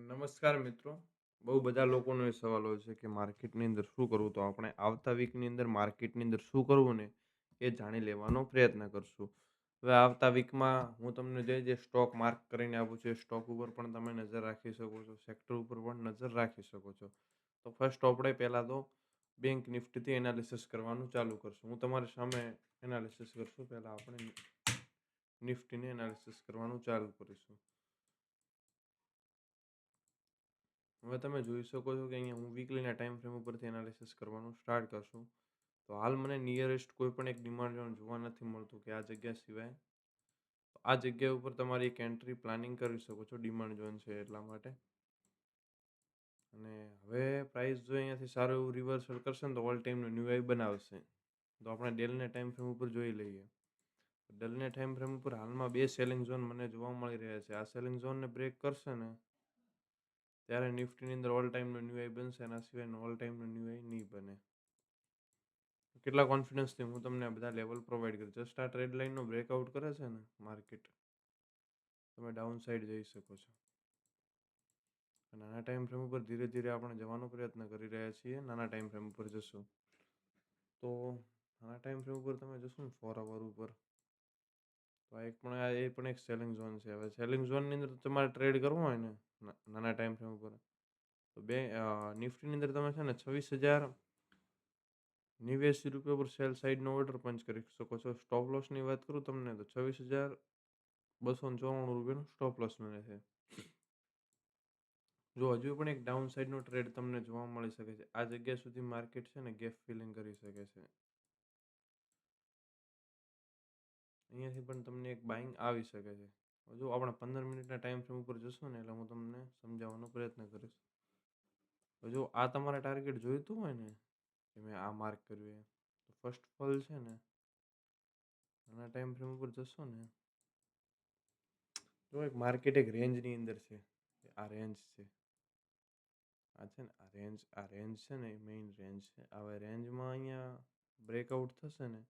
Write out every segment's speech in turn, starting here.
નમસ્કાર મિત્રો. બહુ બધા લોકોનો એ સવાલ હોય છે કે માર્કેટની અંદર શું કરવું? તો આપણે આવતા વીકની અંદર માર્કેટની અંદર શું કરવું ને એ જાણી લેવાનો પ્રયત્ન કરશું. હવે આવતા વીકમાં હું તમને જે સ્ટોક માર્ક કરીને આપું છું એ સ્ટોક ઉપર પણ તમે નજર રાખી શકો છો, સેક્ટર ઉપર પણ નજર રાખી શકો છો. તો ફર્સ્ટ આપણે પહેલાં તો બેંક નિફ્ટીથી એનાલિસિસ કરવાનું ચાલુ કરશું. હું તમારી સામે એનાલિસિસ કરશું. પહેલાં આપણે નિફ્ટીને એનાલિસિસ કરવાનું ચાલુ કરીશું. હવે તમે જોઈ શકો છો કે અહીંયા હું વીકલીના ટાઈમ ફ્રેમ ઉપરથી એનાલિસિસ કરવાનું સ્ટાર્ટ કરશું. તો હાલ મને નિયરેસ્ટ કોઈ પણ એક ડિમાન્ડ ઝોન જોવા નથી મળતું કે આ જગ્યા સિવાય. તો આ જગ્યા ઉપર તમારી એક એન્ટ્રી પ્લાનિંગ કરી શકો છો, ડિમાન્ડ ઝોન છે એટલા માટે. અને હવે પ્રાઇસ જો અહીંયાથી સારું એવું રિવર્સલ કરશે ને તો ઓલ ટાઈમનો ન્યૂ હાઈ બનાવશે. તો આપણે ડેલના ટાઈમ ફ્રેમ ઉપર જોઈ લઈએ. ડેલના ટાઈમ ફ્રેમ ઉપર હાલમાં બે સેલિંગ ઝોન મને જોવા મળી રહ્યા છે. આ સેલિંગ ઝોનને બ્રેક કરશે ને ત્યારે નિફ્ટીની અંદર ઓલ ટાઈમનો ન્યૂ હાઈ બનશે. એના સિવાયનો ઓલ ટાઈમનો ન્યૂ હાઈ નહીં બને. કેટલા કોન્ફિડન્સથી હું તમને આ બધા લેવલ પ્રોવાઈડ કરું. જસ્ટ આ ટ્રેડ લાઇનનો બ્રેકઆઉટ કરે છે ને માર્કેટ, તમે ડાઉન સાઈડ જઈ શકો છો. નાના ટાઈમ ફ્રેમ ઉપર ધીરે ધીરે આપણે જવાનો પ્રયત્ન કરી રહ્યા છીએ. નાના ટાઈમ ફ્રેમ ઉપર જશું તો નાના ટાઈમ ફ્રેમ ઉપર તમે જશો ને 4 અવર ઉપર, તો એ પણ એક સેલિંગ ઝોન છે. હવે સેલિંગ ઝોનની અંદર તમારે ટ્રેડ કરવો હોય ને નાના ટાઈમ ફ્રેમ ઉપર, તો નિફ્ટીની અંદર તમે છે ને 26,089 ઉપર સેલ સાઈડનો ઓર્ડર પંચ કરી શકો છો. સ્ટોપ લોસની વાત કરું તમને તો 26,294 રૂપિયાનો સ્ટોપ લોસ મને છે. જો હજુ પણ એક ડાઉન સાઈડનો ટ્રેડ તમને જોવા મળી શકે છે. આ જગ્યા સુધી માર્કેટ છે ને ગેપ ફિલિંગ કરી શકે છે. અહીંયાથી પણ તમને એક બાઇંગ આવી શકે છે. હજુ આપણે 15 મિનિટના ટાઈમ ફ્રેમ ઉપર જશું ને એટલે હું તમને સમજાવવાનો પ્રયત્ન કરીશ. જો આ તમારે ટાર્ગેટ જોઈતું હોય ને કે મેં આ માર્ક કર્યું તો ફર્સ્ટ ઓફ ઓલ છે ને નાના ટાઈમ ફ્રેમ ઉપર જશો ને તો એક માર્કેટ એક રેન્જની અંદર છે. આ રેન્જ છે, આ છે ને આ રેન્જ છે ને એ મેઇન રેન્જ છે. હવે રેન્જમાં અહીંયા બ્રેકઆઉટ થશે ને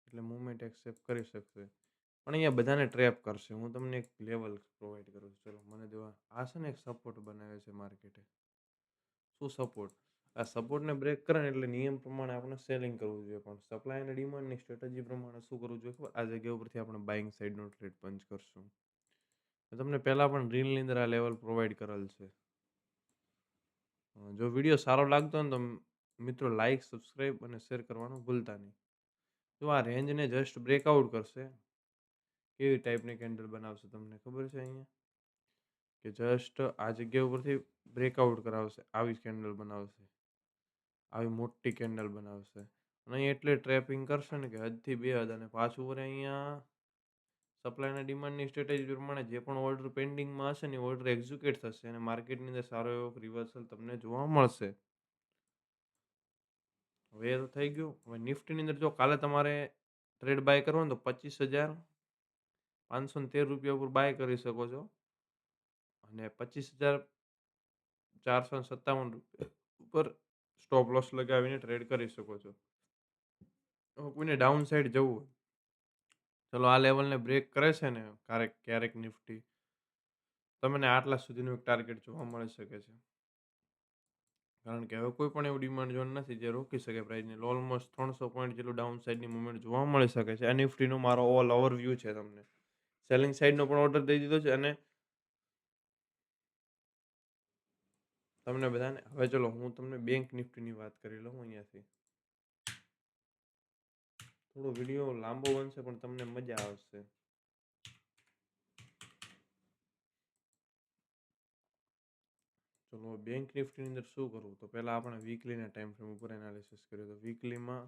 એટલે મૂવમેન્ટ એક્સેપ્ટ કરી શકશે. પણ અહીંયા બધાને ટ્રેપ કરશે. હું તમને એક લેવલ પ્રોવાઈડ કરું છું. ચલો મને દેવા. આ છે ને એક સપોર્ટ બનાવે છે માર્કેટે. શું સપોર્ટ? આ સપોર્ટને બ્રેક કરે ને એટલે નિયમ પ્રમાણે આપણે સેલિંગ કરવું જોઈએ. પણ સપ્લાય અને ડિમાન્ડની સ્ટ્રેટેજી પ્રમાણે શું કરવું જોઈએ ખબર? આ જગ્યા ઉપરથી આપણે બાઇંગ સાઈડનો ટ્રેડ પંચ કરશું. તમને પહેલાં પણ રીલની અંદર આ લેવલ પ્રોવાઈડ કરેલ છે. જો વિડીયો સારો લાગતો હોય ને તો મિત્રો લાઇક, સબસ્ક્રાઈબ અને શેર કરવાનું ભૂલતા નહીં. જો આ રેન્જને જસ્ટ બ્રેકઆઉટ કરશે, કેવી ટાઈપની કેન્ડલ બનાવશે તમને ખબર છે અહીંયા? કે જસ્ટ આ જગ્યા ઉપરથી બ્રેકઆઉટ કરાવશે, આવી કેન્ડલ બનાવશે, આવી મોટી કેન્ડલ બનાવશે. અને અહીં એટલે ટ્રેપિંગ કરશે ને કે હદથી બે હદ. અને પાછું વળી અહીંયા સપ્લાય અને ડિમાન્ડની સ્ટ્રેટેજી પ્રમાણે જે પણ ઓર્ડર પેન્ડિંગમાં હશે ને ઓર્ડર એક્ઝિક્યુટ થશે અને માર્કેટની અંદર સારો એવો રિવર્સલ તમને જોવા મળશે. હવે એ તો થઈ ગયું. હવે નિફ્ટીની અંદર જો કાલે તમારે ટ્રેડ બાય કરવો ને તો 25,513 રૂપિયા ઉપર બાય કરી શકો છો અને 25,457 રૂપિયા ઉપર સ્ટોપ લોસ લગાવીને ટ્રેડ કરી શકો છો. કોઈને ડાઉન સાઈડ જવું હોય, ચલો આ લેવલને બ્રેક કરે છે ને ક્યારેક ક્યારેક નિફ્ટી, તમને આટલા સુધીનું એક ટાર્ગેટ જોવા મળી શકે છે. કારણ કે હવે કોઈ પણ એવું ડિમાન્ડ ઝોન નથી જે રોકી શકે પ્રાઇસને. ઓલમોસ્ટ 300 પોઈન્ટ જેટલું ડાઉન સાઈડની મુવમેન્ટ જોવા મળી શકે છે. આ નિફ્ટીનો મારો ઓલ ઓવરવ્યૂ છે તમને. સેલિંગ સાઈડનો પણ ઓર્ડર દઈ દીધો છે અને તમને બધાને. હવે ચલો હું તમને બેંક નિફ્ટીની વાત કરી લઉં અહીંયાથી. થોડો વિડીયો લાંબો બનશે પણ તમને મજા આવશે. ચલો બેંક નિફ્ટીની અંદર શું કરવું? તો પહેલાં આપણે વીકલીના ટાઈમ ફ્રેમ ઉપર એનાલિસિસ કર્યું. તો વીકલીમાં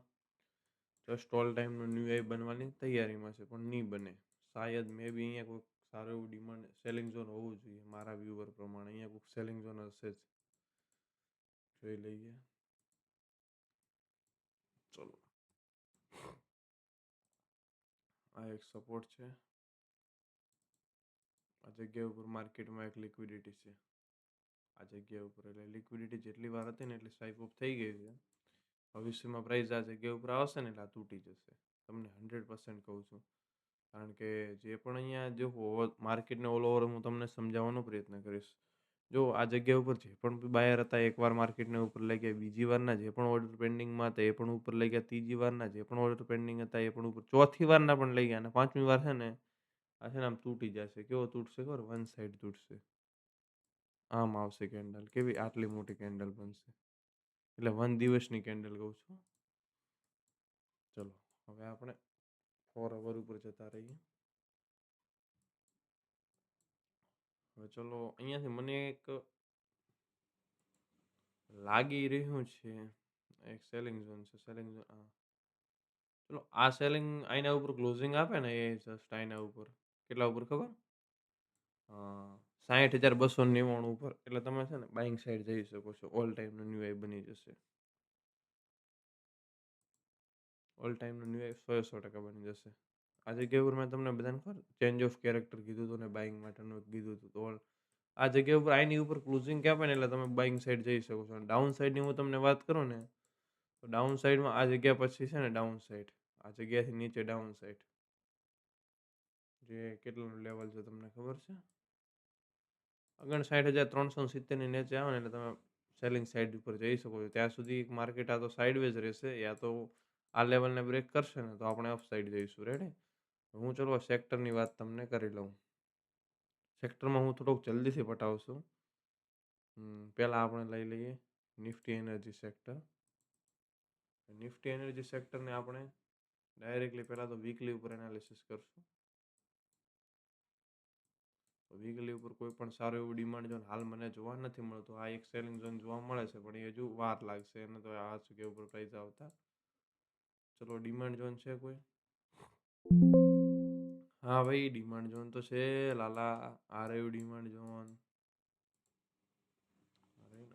જસ્ટ ઓલ ટાઈમનો ન્યૂ હાઈ બનવાની તૈયારીમાં છે પણ નહીં બને. શાયદ મે બી અહીંયા કોઈક સારું એવું ડિમાન્ડ સેલિંગ ઝોન હોવું જોઈએ મારા વ્યુઅર પ્રમાણે. અહીંયા કોઈક સેલિંગ ઝોન હશે જ. જોઈ લઈએ. ચલો આ એક સપોર્ટ છે. આ જગ્યા ઉપર માર્કેટમાં એક લિક્વિડિટી છે. આ જગ્યા ઉપર એટલે લિક્વિડિટી જેટલી વાર હતી ને એટલી સ્વાઇપ ઓફ થઈ ગઈ છે. ભવિષ્યમાં પ્રાઇસ આ જગ્યા ઉપર આવશે ને એટલે આ તૂટી જશે. તમને 100% કહું છું. કારણ કે જે પણ અહીંયા જો માર્કેટને ઓલ ઓવર હું તમને સમજાવવાનો પ્રયત્ન કરીશ. જો આ જગ્યા ઉપર જે પણ બાયર હતા એકવાર માર્કેટને ઉપર લઈ ગયા, બીજી વારના જે પણ ઓર્ડર પેન્ડિંગમાં હતા એ પણ ઉપર લઈ ગયા, ત્રીજી વારના જે પણ ઓર્ડર પેન્ડિંગ હતા એ પણ ઉપર, ચોથી વારના પણ લઈ ગયા અને પાંચમી વાર છે ને આ છે ને આમ તૂટી જશે. કેવો તૂટશે ખબર? વન સાઈડ તૂટશે. આમ આવશે કેન્ડલ. કેવી આટલી મોટી કેન્ડલ બનશે. એટલે 1 દિવસની કેન્ડલ કહું છું. ચલો હવે આપણે 4 અવર ઉપર જતા રહીએ. હવે ચલો અહીંયાથી મને એક લાગી રહ્યું છે એક સેલિંગ ઝોન છે. સેલિંગ ઝોન, હા. ચલો આ સેલિંગ આઈના ઉપર ક્લોઝિંગ આપે ને એ જસ્ટ આઈના ઉપર કેટલા ઉપર ખબર? 60,299 ઉપર. એટલે તમે છે ને બાઇંગ સાઈડ જઈ શકો છો. ઓલ ટાઈમનો ન્યૂ હાઈ બની જશે. ઓલ ટાઈમનો ન્યૂ હાઈ 100% બની જશે. આ જગ્યા ઉપર મેં તમને બધાને ખબર ચેન્જ ઓફ કેરેક્ટર કીધું હતું ને બાઇંગ માટેનું કીધું હતું. તો આ જગ્યા ઉપર આની ઉપર ક્લોઝિંગ કે આપે ને એટલે તમે બાઇંગ સાઈડ જઈ શકો છો. ડાઉન સાઈડની હું તમને વાત કરું ને તો ડાઉન સાઈડમાં આ જગ્યા પછી છે ને ડાઉન સાઈડ, આ જગ્યાથી નીચે ડાઉન સાઈડ જે કેટલાનું લેવલ છે તમને ખબર છે? 59,370 ની નીચે આવે ને એટલે તમે સેલિંગ સાઈડ ઉપર જઈ શકો છો. ત્યાં સુધી માર્કેટ આ તો સાઇડવેઝ રહેશે, યા તો આ લેવલને બ્રેક કરશે ને તો આપણે અપ સાઈડ જઈશું. રેડી? હું ચલો સેક્ટરની વાત તમને કરી લઉં. સેક્ટરમાં હું થોડોક જલ્દીથી પટાવશું. પહેલાં આપણે લઈ લઈએ Nifty energy sector. Nifty energy સેક્ટરને આપણે ડાયરેક્ટલી પહેલાં તો વીકલી ઉપર એનાલિસિસ કરશું. તો વીકલી ઉપર કોઈ પણ સારું એવું ડિમાન્ડ ઝોન હાલ મને જોવા નથી મળતું. આ એક સેલિંગ ઝોન જોવા મળે છે પણ એ હજુ વાર લાગશે એને તો આ જગ્યા ઉપર પ્રાઇસ આવતા. ચલો ડિમાન્ડ ઝોન છે કોઈ? હા ભાઈ ડિમાન્ડ ઝોન તો છે લાલા. આ રહ્યું ડિમાન્ડ ઝોન.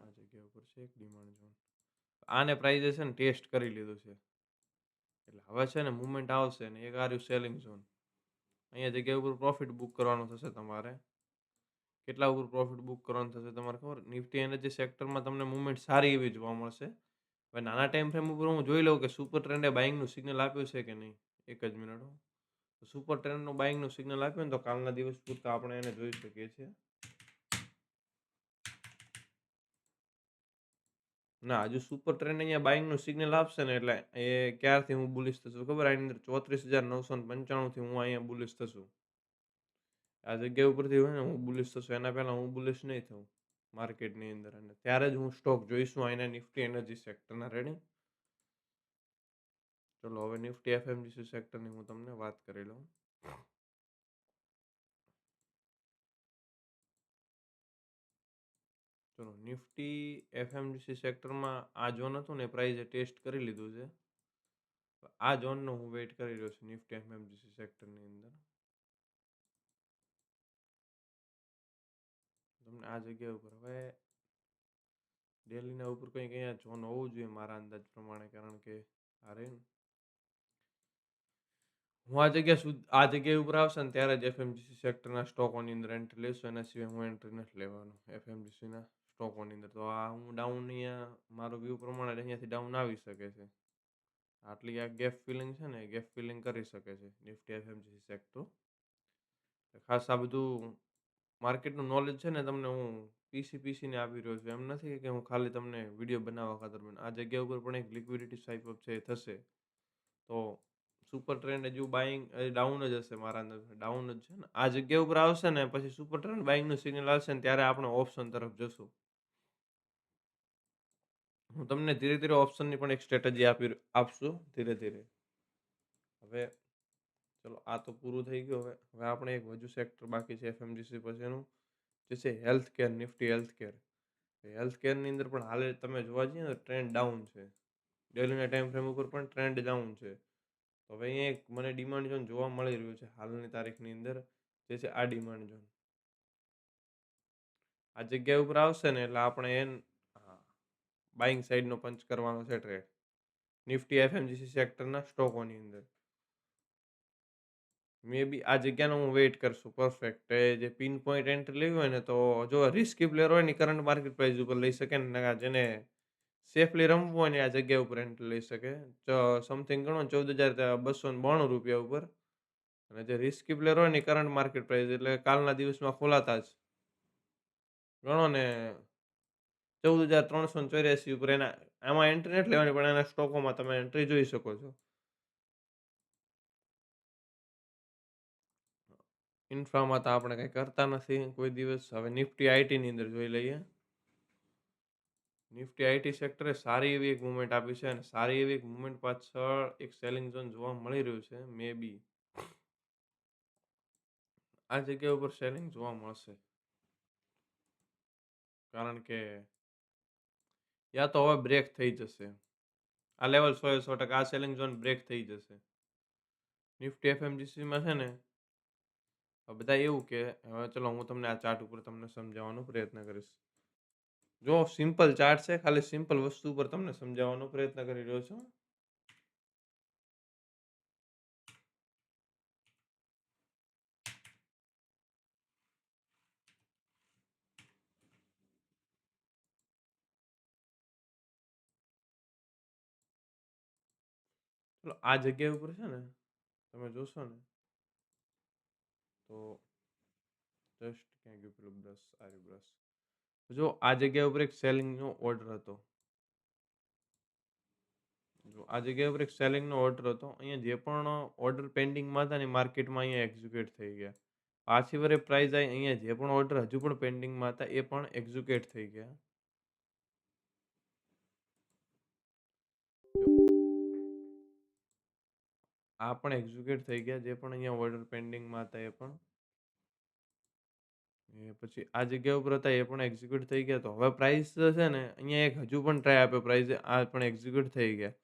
આ જગ્યા ઉપર છે એક ડિમાન્ડ ઝોન. આને પ્રાઇઝે છે ને ટેસ્ટ કરી લીધું છે. એટલે હવે છે ને મુવમેન્ટ આવશે ને એક આ રહ્યું સેલિંગ ઝોન. અહીંયા જગ્યા ઉપર પ્રોફિટ બુક કરવાનું થશે તમારે. કેટલા ઉપર પ્રોફિટ બુક કરવાનું થશે તમારે ખબર? નિફ્ટી એનર્જી સેક્ટરમાં તમને મુવમેન્ટ સારી એવી જોવા મળશે. હવે નાના ટાઈમ ફ્રેમ ઉપર હું જોઈ લઉં કે સુપર ટ્રેન્ડે બાઇંગનું સિગ્નલ આપ્યું છે કે નહીં. એક જ મિનિટ હો. સુપર ટ્રેન્ડનું બાઇંગનું સિગ્નલ આપ્યું ને તો કાલના દિવસ પૂરતા આપણે એને જોઈ શકીએ છીએ. ના હજુ સુપર ટ્રેન્ડ અહીંયા બાઇંગનું સિગ્નલ આપશે ને એટલે એ ક્યારથી હું બુલિશ થશું ખબર? આની અંદર 34,995 હું અહીંયા બુલિશ થશું. આ જગ્યા ઉપરથી હોય ને હું બુલિશ થશું. એના પહેલાં હું બુલિશ નહીં થઉં માર્કેટની અંદર. અને ત્યારે જ હું સ્ટોક જોઈશું આના નિફ્ટી એનર્જી સેક્ટરના. રેડી? ચલો હવે નિફ્ટી એફએમજીસી સેક્ટરની હું તમને વાત કરી લઉં. ચલો નિફ્ટી એફએમજીસી સેક્ટરમાં આ ઝોન હતું ને પ્રાઇઝે ટેસ્ટ કરી લીધું છે. આ ઝોનનો હું વેઇટ કરી રહ્યો છું નિફ્ટી એફએમજીસી સેક્ટરની અંદર. તમને આ જગ્યા ઉપર હવે ડેલીના ઉપર કંઈક અહીંયા ઝોન હોવું જોઈએ મારા અંદાજ પ્રમાણે. કારણ કે આ રહી ને હું આ જગ્યા ઉપર આવશે ને ત્યારે જ એફએમજીસી સેક્ટરના સ્ટોકોની અંદર એન્ટ્રી લઈશું. એના સિવાય હું એન્ટ્રી નથી લેવાનું એફએમજીસીના સ્ટોકોની અંદર. તો આ હું ડાઉન અહીંયા મારો વ્યૂ પ્રમાણે અહીંયાથી ડાઉન આવી શકે છે. આટલી આ ગેપ ફિલિંગ છે ને ગેપ ફિલિંગ કરી શકે છે નિફ્ટી એફએમજીસી સેક્ટર. ખાસ આ બધું માર્કેટનું નોલેજ છે ને તમને હું પીસીને આપી રહ્યો છું. એમ નથી કે હું ખાલી તમને વિડીયો બનાવવા ખાતર આ જગ્યા ઉપર પણ એક લિક્વિડિટી સ્વાઇપ અપ છે એ થશે. તો સુપર ટ્રેન્ડ હજુ બાઇંગ ડાઉન જ હશે મારા અંદર. ડાઉન જ છે ને આ જગ્યા ઉપર આવશે ને પછી સુપર ટ્રેન્ડ બાઇંગનું સિગ્નલ આવશે ને ત્યારે આપણે ઓપ્શન તરફ જશું. હું તમને ધીરે ધીરે ઓપ્શનની પણ એક સ્ટ્રેટેજી આપશું ધીરે ધીરે. હવે ચલો આ તો પૂરું થઈ ગયું. હવે આપણે એક હજુ સેક્ટર બાકી છે એફએમજીસી પછીનું જે છે health care. Nifty health care. Health કેરની અંદર પણ હાલે તમે જોવા જઈએ ને ટ્રેન્ડ ડાઉન છે. ડેલીના ટાઈમ ફ્રેમ ઉપર પણ ટ્રેન્ડ ડાઉન છે. તો હવે અહીંયા એક મને ડિમાન્ડ ઝોન જોવા મળી રહ્યું છે હાલની તારીખની અંદર જે છે આ ડિમાન્ડ ઝોન. આ જગ્યા ઉપર આવશે ને એટલે આપણે બાઇંગ સાઈડનો પંચ કરવાનો છે ટ્રેડ નિફ્ટી એફએમજીસી સેક્ટરના સ્ટોકોની અંદર. મે બી આ જગ્યાનો હું વેઇટ કરશું પરફેક્ટ. જે પિન પોઈન્ટ એન્ટ્રી લેવી હોય ને તો જો રિસ્કી પ્લેયર હોય ને કરંટ માર્કેટ પ્રાઇસ ઉપર લઈ શકે ને જેને સેફલી રમવું હોય ને આ જગ્યા ઉપર એન્ટ્રી લઈ શકે. સમથિંગ ગણો 14,292 ઉપર. અને જે રિસ્કી પ્લેયર હોય ને કરંટ માર્કેટ પ્રાઇસ એટલે કાલના દિવસમાં ખોલાતા જ ગણો ને 14,384 ઉપર એના આમાં એન્ટ્રી નથી લેવાની પણ એના સ્ટોકોમાં તમે એન્ટ્રી જોઈ શકો છો. ઇન્ફ્રામાં તો આપણે કંઈ કરતા નથી કોઈ દિવસ. હવે નિફ્ટી આઈટીની અંદર જોઈ લઈએ. નિફ્ટી આઈટી સેક્ટરે સારી એવી એક મૂવમેન્ટ આપી છે અને સારી એવી એક મૂવમેન્ટ પાછળ એક સેલિંગ ઝોન જોવા મળી રહ્યું છે. મે બી આ જગ્યા ઉપર સેલિંગ જોવા મળશે. કારણ કે યા તો હવે બ્રેક થઈ જશે. આ લેવલ 100% આ સેલિંગ ઝોન બ્રેક થઈ જશે. નિફ્ટી એફએમજીસીમાં છે ને બધા એવું કે હવે ચલો હું તમને આ ચાર્ટ ઉપર તમને સમજાવવાનો પ્રયત્ન કરીશ. જો સિમ્પલ ચાર્ટ છે, ખાલી સિમ્પલ વસ્તુ ઉપર તમને સમજાવવાનો પ્રયત્ન કરી રહ્યો છું. ચલો આ જગ્યા ઉપર છે ને તમે જોશો ને તો જસ્ટ ક્યાં ગયું પેલું બ્રશ, આ બ્રશ. જો આ જગ્યા ઉપર એક સેલિંગનો ઓર્ડર હતો. જો આ જગ્યા ઉપર એક સેલિંગનો ઓર્ડર હતો. અહીંયા જે પણ ઓર્ડર પેન્ડિંગમાં હતા ને માર્કેટમાં અહીંયા એક્ઝિક્યુટ થઈ ગયા. પાછી વરે પ્રાઇસ આવી અહીંયા જે પણ ઓર્ડર હજુ પણ પેન્ડિંગમાં હતા એ પણ એક્ઝિક્યુટ થઈ ગયા. આ પણ એક્ઝિક્યુટ થઈ ગયા જે પણ અહીંયા ઓર્ડર પેન્ડિંગમાં હતા એ પણ. એ પછી આ જગ્યા ઉપર હતા એ પણ એક્ઝિક્યુટ થઈ ગયા. તો હવે પ્રાઇસ છે ને અહીંયા એક હજુ પણ ટ્રાય આપ્યો પ્રાઇસ આ પણ એક્ઝિક્યુટ થઈ ગયા.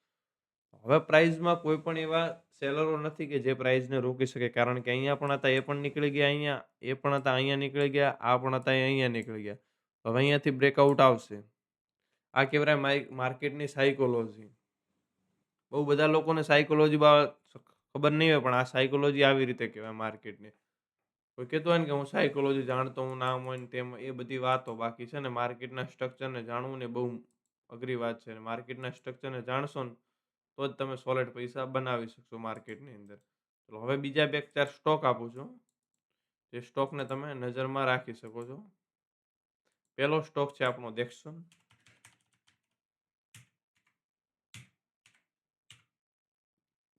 હવે પ્રાઇઝમાં કોઈ પણ એવા સેલરો નથી કે જે પ્રાઇઝને રોકી શકે. કારણ કે અહીંયા પણ હતા એ પણ નીકળી ગયા અહીંયા, એ પણ હતા અહીંયા નીકળી ગયા, આ પણ હતા અહીંયા નીકળી ગયા. હવે અહીંયાથી બ્રેકઆઉટ આવશે. આ કહેવાય માર્કેટની સાયકોલોજી. બહુ બધા લોકોને સાયકોલોજી ખબર નહીં હોય પણ આ સાયકોલોજી આવી રીતે કહેવાય માર્કેટની. કોઈ કહેતો હોય ને કે હું સાયકોલોજી જાણતો હું નામ હોય ને તેમ એ બધી વાતો. બાકી છે ને માર્કેટના સ્ટ્રક્ચરને જાણવું ને બહુ અઘરી વાત છે. માર્કેટના સ્ટ્રક્ચરને જાણશો ને તો જ તમે સોલિડ પૈસા બનાવી શકશો માર્કેટની અંદર. ચલો હવે બીજા 2-4 સ્ટોક આપું છું. જે સ્ટોકને તમે નજરમાં રાખી શકો છો. પહેલો સ્ટોક છે આપણો દેક્સોન.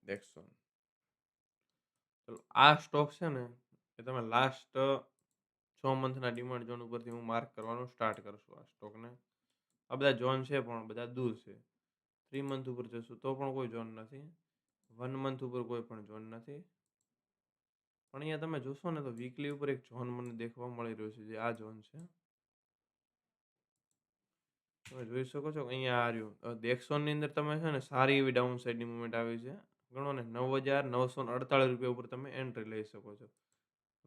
દેક્સોન. ચલો આ સ્ટોક છે ને એ તમે લાસ્ટ 6 મંથના ડિમાન્ડ ઝોન ઉપરથી હું માર્ક કરવાનું સ્ટાર્ટ કરશું આ સ્ટોકને. આ બધા ઝોન છે પણ બધા દૂર છે. 3 મંથ ઉપર જશું તો પણ કોઈ ઝોન નથી. 1 મંથ ઉપર કોઈ પણ ઝોન નથી. પણ અહીંયા તમે જોશો ને તો વીકલી ઉપર એક ઝોન મને દેખવા મળી રહ્યો છે જે આ ઝોન છે. તમે જોઈ શકો છો અહીંયા આ રહ્યું. દેક્સોનની અંદર તમે છે ને સારી એવી ડાઉન સાઈડની મૂવમેન્ટ આવી છે. ગણો ને 9,948 રૂપિયા ઉપર તમે એન્ટ્રી લઈ શકો છો.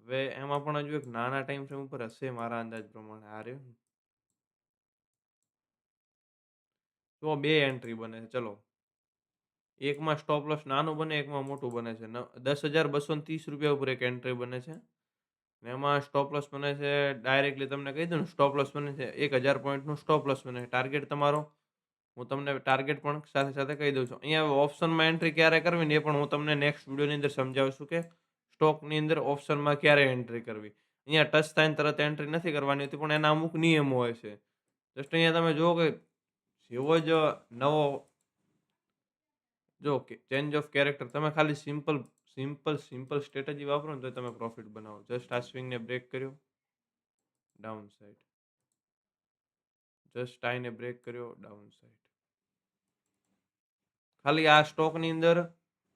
હવે એમાં પણ હજુ એક નાના ટાઈમ ફ્રેમ ઉપર હશે મારા અંદાજ પ્રમાણે. આ રહ્યું. તો 2 એન્ટ્રી બને છે. ચલો એકમાં સ્ટોપ લોસ નાનું બને, એકમાં મોટું બને છે. 10,230 રૂપિયા ઉપર એક એન્ટ્રી બને છે. ને એમાં સ્ટોપ લોસ બને છે ડાયરેક્ટલી તમને કહી દઉં ને સ્ટોપ લોસ બને છે 1,000 પોઈન્ટનું સ્ટોપ લોસ બને છે. ટાર્ગેટ તમારો હું તમને ટાર્ગેટ પણ સાથે સાથે કહી દઉં છું. અહીંયા ઓપ્શનમાં એન્ટ્રી ક્યારે કરવી ને એ પણ હું તમને નેક્સ્ટ વિડીયોની અંદર સમજાવું છું કે સ્ટોકની અંદર ઓપ્શનમાં ક્યારે એન્ટ્રી કરવી. અહીંયા ટચ થાય ને તરત એન્ટ્રી નથી કરવાની હોતી પણ એના અમુક નિયમો હોય છે. જસ્ટ અહીંયા તમે જુઓ કે જેવો જ નવો જો કે ચેન્જ ઓફ કેરેક્ટર તમે ખાલી સિમ્પલ સ્ટ્રેટેજી વાપરો ને તો તમે પ્રોફિટ બનાવો. જસ્ટ આ સ્વિંગને બ્રેક કર્યો ડાઉન સાઈડ, જસ્ટ આઈને બ્રેક કર્યો ડાઉન સાઈડ. ખાલી આ સ્ટોકની અંદર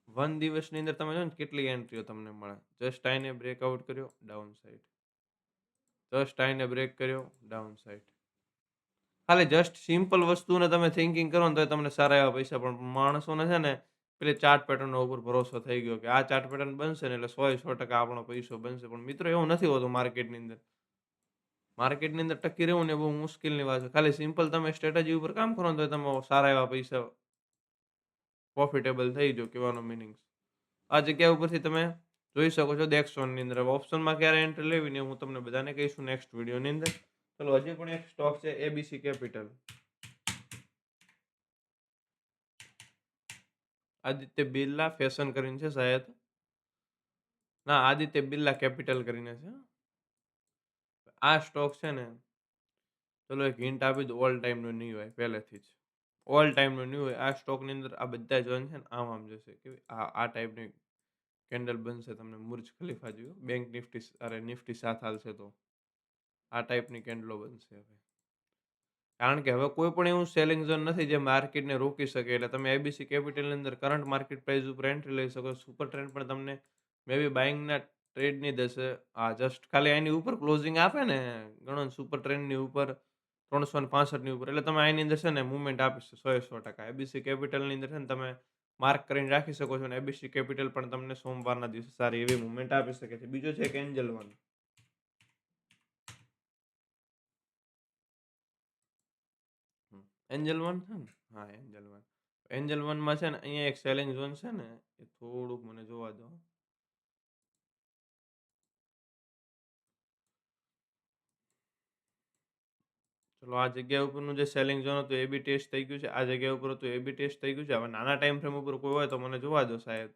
1 દિવસની અંદર તમે જો ને કેટલી એન્ટ્રીઓ તમને મળે. જસ્ટ આઈને બ્રેકઆઉટ કર્યો ડાઉન સાઈડ, જસ્ટ આઈને બ્રેક કર્યો ડાઉન સાઈડ. ખાલી જસ્ટ સિમ્પલ વસ્તુને તમે થિંકિંગ કરો ને તો તમને સારા એવા પૈસા પણ માણસોને છે ને પેલી ચાર્ટ પેટર્ન ઉપર ભરોસો થઈ ગયો કે આ ચાર્ટ પેટર્ન બનશે ને એટલે 100% આપણો પૈસો બનશે. પણ મિત્રો એવું નથી હોતું માર્કેટની અંદર. માર્કેટની અંદર ટકી રહેવું ને બહુ મુશ્કેલની વાત છે. ખાલી સિમ્પલ તમે સ્ટ્રેટેજી ઉપર કામ કરો ને તો તમે સારા એવા પૈસા પ્રોફિટેબલ થઈ જાઓ કહેવાનો મીનિંગ. આ જગ્યા ઉપરથી તમે જોઈ શકો છો દેક્સોનની અંદર. હવે ઓપ્શનમાં ક્યારે એન્ટ્રી લેવી ને હું તમને બધાને કહીશું નેક્સ્ટ વિડીયોની અંદર. ચલો હજી પણ એક સ્ટોક છે ABC capital. Aditya Birla fashion કરીને છે શાયદ. ના આદિત્ય બિરલા કેપિટલ કરીને છે. આ સ્ટોક છે ને ચલો એક હિન્ટ આપી દઉં, ઓલ ટાઈમનો નહીં હોય પહેલેથી જ. ઓલ ટાઈમનો નહીં હોય. આ સ્ટોકની અંદર આ બધા જોઈન છે ને આમ જશે. કેવી આ ટાઈપની કેન્ડલ બનશે તમને બુર્જ ખલીફા જેવું. બેંક નિફ્ટી અરે નિફ્ટી 7 હાલશે તો આ ટાઈપની કેન્ડલો બનશે હવે. કારણ કે હવે કોઈ પણ એવું સેલિંગ ઝોન નથી જે માર્કેટને રોકી શકે. એટલે તમે એબીસી કેપિટલની અંદર કરંટ માર્કેટ પ્રાઇસ ઉપર એન્ટ્રી લઈ શકો. સુપર ટ્રેન્ડ પણ તમને મે બી બાઇંગના ટ્રેડની દશે. આ જસ્ટ ખાલી એની ઉપર ક્લોઝિંગ આપે ને, ગણો ને સુપર ટ્રેન્ડની ઉપર 365 ની ઉપર, એટલે તમે આની અંદર છે ને મૂવમેન્ટ આપી સો એ 100%. એબીસી કેપિટલની અંદર છે ને તમે માર્ક કરીને રાખી શકો છો, અને એબીસી કેપિટલ પણ તમને સોમવારના દિવસે સારી એવી મૂવમેન્ટ આપી શકે છે. બીજો છે એક એન્જલ વન. એન્જલ વન છે ને, હા એન્જલ વન. એન્જલ વનમાં છે ને અહીંયા એક સેલિંગ ઝોન છે ને, એ થોડુંક મને જોવા દો. ચલો આ જગ્યા ઉપરનું જે સેલિંગ ઝોન હતું એ બી ટેસ્ટ થઈ ગયું છે. આ જગ્યા ઉપર હતું એ બી ટેસ્ટ થઈ ગયું છે. હવે નાના ટાઈમ ફ્રેમ ઉપર કોઈ હોય તો મને જોવા દો સાહેબ.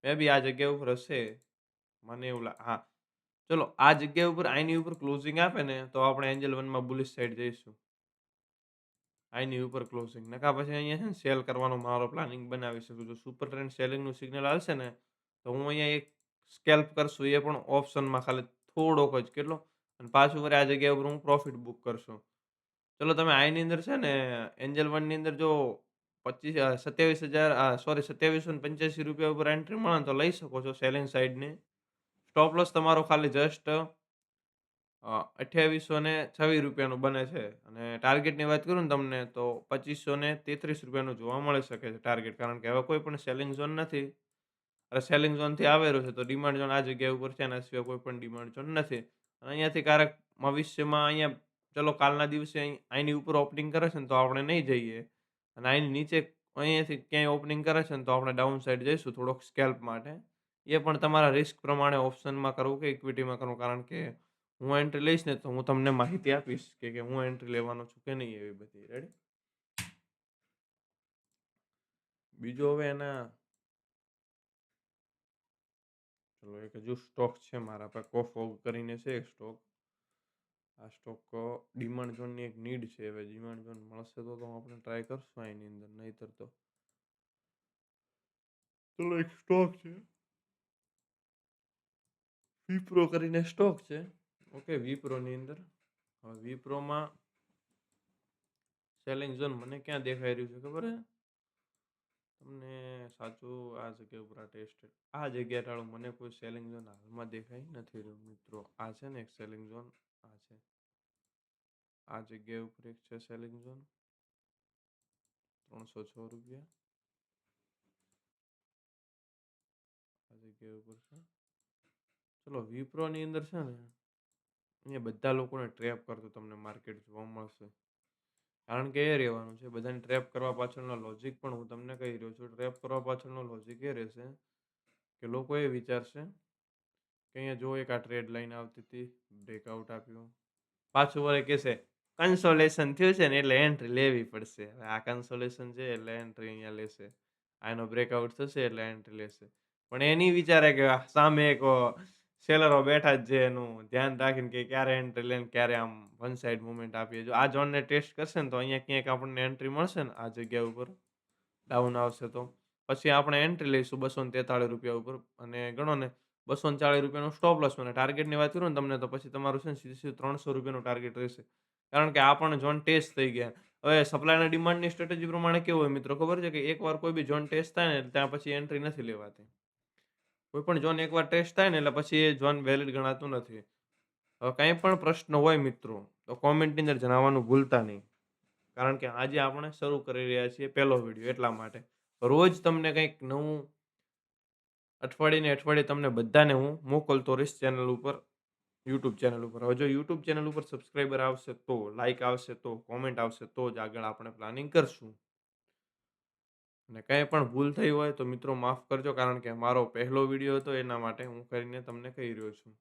મે બી આ જગ્યા ઉપર હશે. મને એવું હા. ચલો આ જગ્યા ઉપર આની ઉપર ક્લોઝિંગ આપે ને તો આપણે એન્જલ વનમાં બુલિશ સાઈડ જઈશું. આની ઉપર ક્લોઝિંગ નકા પછી અહીંયા છે ને સેલ કરવાનો મારો પ્લાનિંગ બનાવી શકું છું. સુપર ટ્રેન્ડ સેલિંગનું સિગ્નલ આવશે ને તો હું અહીંયા એક સ્કેલ્પ કરશું, એ પણ ઓપ્શનમાં ખાલી થોડોક જ, કેટલો, અને પાછું વળી આ જગ્યા ઉપર હું પ્રોફિટ બુક કરશું. ચલો તમે આની અંદર છે ને એન્જલ વનની અંદર જો 27,000 સોરી ₹2785 ઉપર એન્ટ્રી મળે ને તો લઈ શકો છો સેલિંગ સાઈડની. સ્ટોપ લોસ તમારો ખાલી જસ્ટ ₹2826 નું બને છે, અને ટાર્ગેટની વાત કરું ને તમને તો ₹2533 જોવા મળી શકે છે ટાર્ગેટ. કારણ કે હવે કોઈ પણ સેલિંગ ઝોન નથી. અરે સેલિંગ ઝોનથી આવેલું છે તો ડિમાન્ડ ઝોન આ જગ્યા ઉપર છે, એના સિવાય કોઈ પણ ડિમાન્ડ ઝોન નથી. અને અહીંયાથી ક્યારેક ભવિષ્યમાં અહીંયા ચલો કાલના દિવસે આની ઉપર ઓપનિંગ કરે છે ને તો આપણે નહીં જઈએ, અને આની નીચે અહીંયાથી ક્યાંય ઓપનિંગ કરે છે ને તો આપણે ડાઉન સાઈડ જઈશું થોડોક સ્કેલ્પ માટે. એ પણ તમારા રિસ્ક પ્રમાણે ઓપ્શનમાં કરવું કે ઇક્વિટીમાં કરવું. કારણ કે હું એન્ટ્રી લઈશ ને તો હું તમને માહિતી આપીશ કે હું એન્ટ્રી લેવાનો છું કે નહીં, એવી બધી. રેડી? બીજો હવે એના ચલો એક હજુ સ્ટોક છે મારા પાસે, કોફોગ કરીને છે એક સ્ટોક. આ સ્ટોક ડિમાન્ડ ઝોનની એક નીડ છે. હવે ડિમાન્ડ ઝોન મળશે તો આપણે ટ્રાય કરશું એની અંદર, નહીતર તો ચલો એક સ્ટોક છે વિપ્રો કરીને સ્ટોક છે. ઓકે, વિપ્રોની અંદર હવે વિપ્રોમાં સેલિંગ ઝોન મને ક્યાં દેખાઈ રહ્યું છે ખબર છે તમને? સાચું આ જગ્યા ઉપર આ જગ્યા ટાળું મને કોઈ સેલિંગ ઝોન હાલમાં દેખાઈ નથી રહ્યું મિત્રો. આ છે ને એક સેલિંગ ઝોન, આ છે આ જગ્યા ઉપર એક છે સેલિંગ ઝોન ₹306. આ જગ્યા ઉપર છે. ચલો વિપ્રોની અંદર છે ને અહીંયા બધા લોકોને ટ્રેપ કરતું તમને માર્કેટ જોવા મળશે. કારણ કે એ રહેવાનું છે, બધાને ટ્રેપ કરવા પાછળનો લોજિક પણ હું તમને કહી રહ્યો છું. ટ્રેપ કરવા પાછળનો લોજિક એ રહેશે કે લોકો એ વિચારશે કે અહીંયા જો એક આ ટ્રેડ લાઈન આવતી હતી, બ્રેકઆઉટ આપ્યું, પાછું વળે કહેશે કન્સોલેશન થયું છે ને એટલે એન્ટ્રી લેવી પડશે. હવે આ કન્સોલેશન છે એટલે એન્ટ્રી અહીંયા લેશે, આનો બ્રેકઆઉટ થશે એટલે એન્ટ્રી લેશે. પણ એ નહીં વિચારે કે સામે એક સેલરો બેઠા જ છે, એનું ધ્યાન રાખીને કે ક્યારે એન્ટ્રી લઈને ક્યારે આમ વન સાઈડ મૂવમેન્ટ આપીએ. જો આ ઝોનને ટેસ્ટ કરશે ને તો અહીંયા ક્યાંક આપણને એન્ટ્રી મળશે ને આ જગ્યા ઉપર ડાઉન આવશે તો પછી આપણે એન્ટ્રી લઈશું ₹243 ઉપર, અને ગણો ને ₹240 સ્ટોપ લોસ. અને ટાર્ગેટની વાત કરું ને તમને તો પછી તમારું છે ને સીધું સીધું ₹300 ટાર્ગેટ રહેશે. કારણ કે આ પણ ઝોન ટેસ્ટ થઈ ગયા. હવે સપ્લાય અને ડિમાન્ડની સ્ટ્રેટેજી પ્રમાણે કેવું હોય મિત્રો ખબર છે કે એકવાર કોઈ બી ઝોન ટેસ્ટ થાય ને ત્યાં પછી એન્ટ્રી નથી લેવાતી. કોઈ પણ ઝોન એકવાર ટેસ્ટ થાય ને એટલે પછી એ ઝોન વેલિડ ગણાતું નથી. હવે કંઈ પણ પ્રશ્ન હોય મિત્રો તો કોમેન્ટની અંદર જણાવવાનું ભૂલતા નહીં. કારણ કે આજે આપણે શરૂ કરી રહ્યા છીએ પહેલો વિડીયો, એટલા માટે. રોજ તમને કંઈક નવું અઠવાડિયે તમને બધાને હું મોકલતો રહીશ ચેનલ ઉપર, યુટ્યુબ ચેનલ ઉપર. હવે જો યુટ્યુબ ચેનલ ઉપર સબસ્ક્રાઈબર આવશે તો, લાઈક આવશે તો, કોમેન્ટ આવશે તો જ આગળ આપણે પ્લાનિંગ કરશું. અને કંઈ પણ ભૂલ થઈ હોય તો મિત્રો માફ કરજો, કારણ કે મારો પહેલો વિડીયો હતો એના માટે હું કરીને તમને કહી રહ્યો છું.